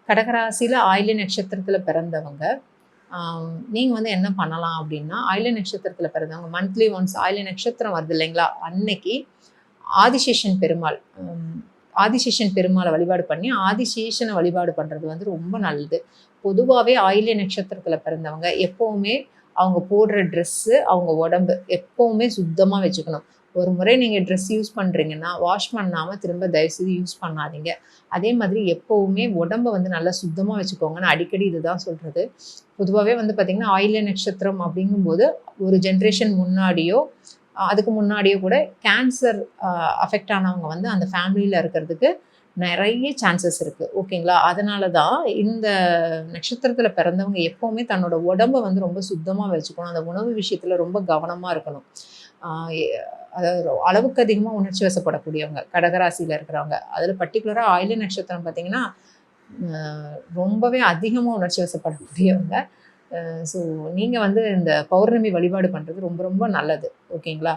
கடகராசியில் ஆயில்ய நட்சத்திரத்தில் பிறந்தவங்க நீங்கள் வந்து என்ன பண்ணலாம் அப்படின்னா, ஆயில்ய நட்சத்திரத்தில் பிறந்தவங்க மந்த்லி ஒன்ஸ் ஆயில்ய நட்சத்திரம் வருது இல்லைங்களா, அன்னைக்கு ஆதிசேஷன் பெருமாள் ஆதிசேஷன் பெருமாளை வழிபாடு பண்ணி ஆதிசேஷனை வழிபாடு பண்ணுறது வந்து ரொம்ப நல்லது. பொதுவாகவே ஆயில்ய நட்சத்திரத்தில் பிறந்தவங்க எப்போவுமே அவங்க போடுற ட்ரெஸ்ஸு, அவங்க உடம்பு எப்போவுமே சுத்தமாக வச்சுக்கணும். ஒரு முறை நீங்கள் ட்ரெஸ் யூஸ் பண்ணுறீங்கன்னா வாஷ் பண்ணாமல் திரும்ப தயவுசெய்து யூஸ் பண்ணாதீங்க. அதே மாதிரி எப்போவுமே உடம்பை வந்து நல்லா சுத்தமாக வச்சுக்கோங்கன்னு அடிக்கடி இதுதான் சொல்கிறது. பொதுவாகவே வந்து பார்த்திங்கன்னா ஆயில்ய நட்சத்திரம் அப்படிங்கும்போது ஒரு ஜென்ரேஷன் முன்னாடியோ அதுக்கு முன்னாடியோ கூட கேன்சர் அஃபெக்ட் ஆனவங்க வந்து அந்த ஃபேமிலியில் இருக்கிறதுக்கு நிறைய சான்சஸ் இருக்குது. ஓகேங்களா, அதனால தான் இந்த நட்சத்திரத்தில் பிறந்தவங்க எப்போவுமே தன்னோட உடம்பை வந்து ரொம்ப சுத்தமாக வச்சுக்கணும். அந்த உணவு விஷயத்தில் ரொம்ப கவனமாக இருக்கணும். அதாவது அளவுக்கு அதிகமாக உணர்ச்சி வசப்படக்கூடியவங்க கடகராசியில் இருக்கிறவங்க, அதில் பர்டிகுலராக ஆயில்ய நட்சத்திரம் பார்த்திங்கன்னா ரொம்பவே அதிகமாக உணர்ச்சி வசப்படக்கூடியவங்க. ஸோ நீங்கள் வந்து இந்த பௌர்ணமி வழிபாடு பண்ணுறது ரொம்ப ரொம்ப நல்லது. ஓகேங்களா.